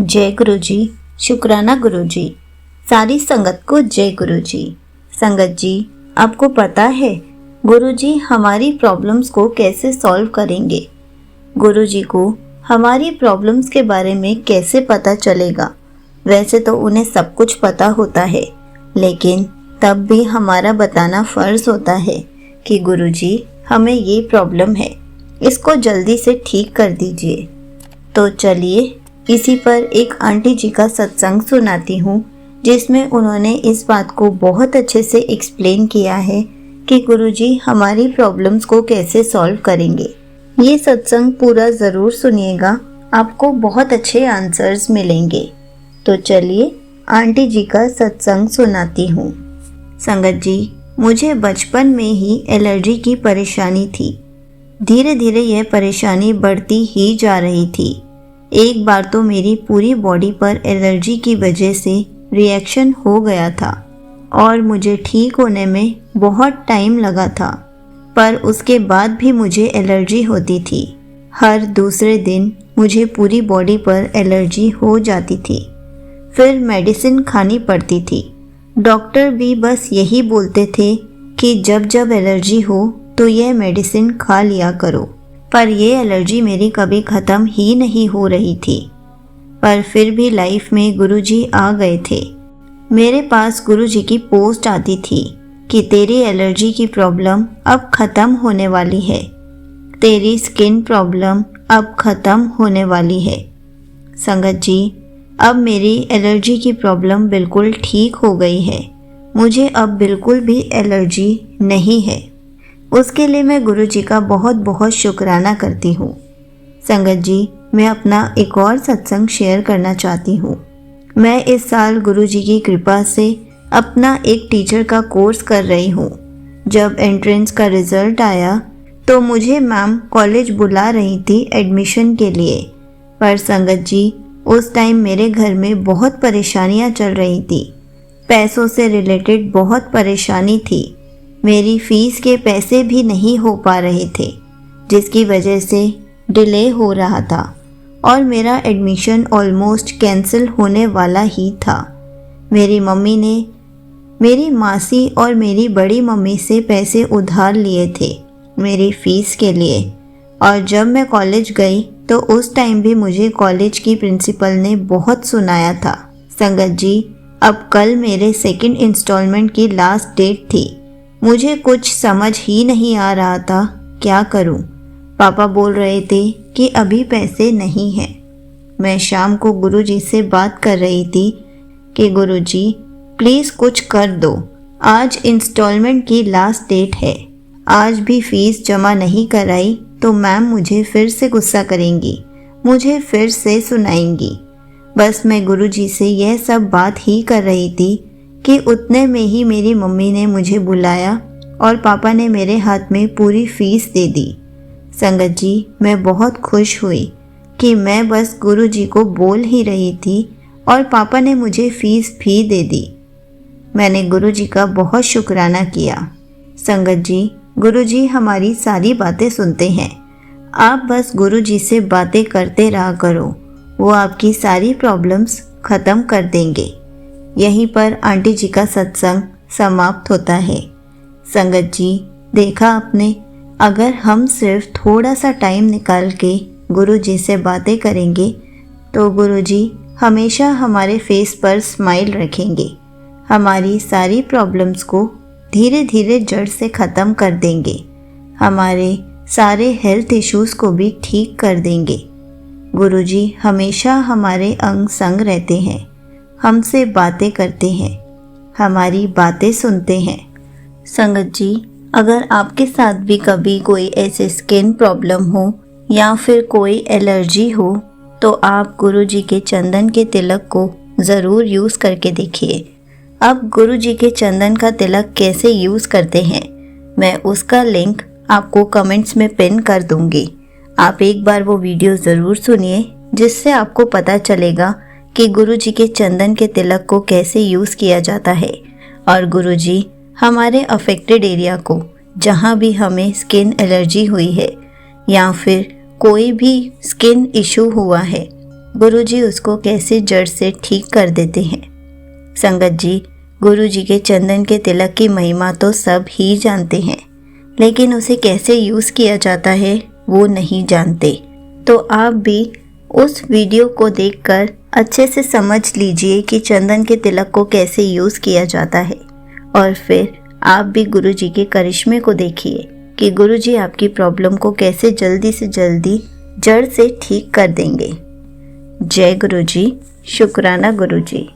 जय गुरु जी। शुक्राना गुरु जी। सारी संगत को जय गुरु जी। संगत जी, आपको पता है गुरु जी हमारी प्रॉब्लम्स को कैसे सॉल्व करेंगे? गुरु जी को हमारी प्रॉब्लम्स के बारे में कैसे पता चलेगा? वैसे तो उन्हें सब कुछ पता होता है, लेकिन तब भी हमारा बताना फर्ज होता है कि गुरु जी हमें ये प्रॉब्लम है, इसको जल्दी से ठीक कर दीजिए। तो चलिए इसी पर एक आंटी जी का सत्संग सुनाती हूँ, जिसमें उन्होंने इस बात को बहुत अच्छे से एक्सप्लेन किया है कि गुरुजी हमारी प्रॉब्लम्स को कैसे सॉल्व करेंगे। ये सत्संग पूरा ज़रूर सुनिएगा, आपको बहुत अच्छे आंसर्स मिलेंगे। तो चलिए आंटी जी का सत्संग सुनाती हूँ। संगत जी, मुझे बचपन में ही एलर्जी की परेशानी थी। धीरे धीरे यह परेशानी बढ़ती ही जा रही थी। एक बार तो मेरी पूरी बॉडी पर एलर्जी की वजह से रिएक्शन हो गया था और मुझे ठीक होने में बहुत टाइम लगा था, पर उसके बाद भी मुझे एलर्जी होती थी। हर दूसरे दिन मुझे पूरी बॉडी पर एलर्जी हो जाती थी। फिर मेडिसिन खानी पड़ती थी। डॉक्टर भी बस यही बोलते थे कि जब जब एलर्जी हो तो यह मेडिसिन खा लिया करो, पर यह एलर्जी मेरी कभी ख़त्म ही नहीं हो रही थी। पर फिर भी लाइफ में गुरुजी आ गए थे। मेरे पास गुरुजी की पोस्ट आती थी कि तेरी एलर्जी की प्रॉब्लम अब ख़त्म होने वाली है, तेरी स्किन प्रॉब्लम अब ख़त्म होने वाली है। संगत जी, अब मेरी एलर्जी की प्रॉब्लम बिल्कुल ठीक हो गई है। मुझे अब बिल्कुल भी एलर्जी नहीं है। उसके लिए मैं गुरु जी का बहुत बहुत शुक्राना करती हूँ। संगत जी, मैं अपना एक और सत्संग शेयर करना चाहती हूँ। मैं इस साल गुरु जी की कृपा से अपना एक टीचर का कोर्स कर रही हूँ। जब एंट्रेंस का रिज़ल्ट आया तो मुझे मैम कॉलेज बुला रही थी एडमिशन के लिए, पर संगत जी उस टाइम मेरे घर में बहुत परेशानियाँ चल रही थी। पैसों से रिलेटेड बहुत परेशानी थी। मेरी फ़ीस के पैसे भी नहीं हो पा रहे थे, जिसकी वजह से डिले हो रहा था और मेरा एडमिशन ऑलमोस्ट कैंसिल होने वाला ही था। मेरी मम्मी ने मेरी मासी और मेरी बड़ी मम्मी से पैसे उधार लिए थे मेरी फ़ीस के लिए, और जब मैं कॉलेज गई तो उस टाइम भी मुझे कॉलेज की प्रिंसिपल ने बहुत सुनाया था। संगत जी, अब कल मेरे सेकंड इंस्टॉलमेंट की लास्ट डेट थी। मुझे कुछ समझ ही नहीं आ रहा था क्या करूं। पापा बोल रहे थे कि अभी पैसे नहीं हैं। मैं शाम को गुरुजी से बात कर रही थी कि गुरुजी प्लीज़ कुछ कर दो, आज इंस्टॉलमेंट की लास्ट डेट है। आज भी फ़ीस जमा नहीं कराई तो मैम मुझे फिर से गुस्सा करेंगी, मुझे फिर से सुनाएंगी। बस मैं गुरुजी से यह सब बात ही कर रही थी कि उतने में ही मेरी मम्मी ने मुझे बुलाया और पापा ने मेरे हाथ में पूरी फ़ीस दे दी। संगत जी, मैं बहुत खुश हुई कि मैं बस गुरुजी को बोल ही रही थी और पापा ने मुझे फ़ीस भी दे दी। मैंने गुरुजी का बहुत शुक्राना किया। संगत जी, गुरुजी हमारी सारी बातें सुनते हैं। आप बस गुरुजी से बातें करते रहा करो, वो आपकी सारी प्रॉब्लम्स ख़त्म कर देंगे। यहीं पर आंटी जी का सत्संग समाप्त होता है। संगत जी, देखा आपने, अगर हम सिर्फ थोड़ा सा टाइम निकाल के गुरु जी से बातें करेंगे तो गुरु जी हमेशा हमारे फेस पर स्माइल रखेंगे, हमारी सारी प्रॉब्लम्स को धीरे धीरे जड़ से ख़त्म कर देंगे, हमारे सारे हेल्थ इश्यूज़ को भी ठीक कर देंगे। गुरु जी हमेशा हमारे अंग संग रहते हैं, हमसे बातें करते हैं, हमारी बातें सुनते हैं। संगत जी, अगर आपके साथ भी कभी कोई ऐसे स्किन प्रॉब्लम हो या फिर कोई एलर्जी हो तो आप गुरुजी के चंदन के तिलक को ज़रूर यूज़ करके देखिए। अब गुरुजी के चंदन का तिलक कैसे यूज़ करते हैं, मैं उसका लिंक आपको कमेंट्स में पिन कर दूंगी। आप एक बार वो वीडियो ज़रूर सुनिए, जिससे आपको पता चलेगा कि गुरुजी के चंदन के तिलक को कैसे यूज़ किया जाता है और गुरुजी हमारे अफेक्टेड एरिया को, जहाँ भी हमें स्किन एलर्जी हुई है या फिर कोई भी स्किन इशू हुआ है, गुरुजी उसको कैसे जड़ से ठीक कर देते हैं। संगत जी, गुरुजी के चंदन के तिलक की महिमा तो सब ही जानते हैं, लेकिन उसे कैसे यूज़ किया जाता है वो नहीं जानते। तो आप भी उस वीडियो को देखकर अच्छे से समझ लीजिए कि चंदन के तिलक को कैसे यूज़ किया जाता है, और फिर आप भी गुरुजी के करिश्मे को देखिए कि गुरुजी आपकी प्रॉब्लम को कैसे जल्दी से जल्दी जड़ से ठीक कर देंगे। जय गुरुजी। शुक्राना गुरुजी।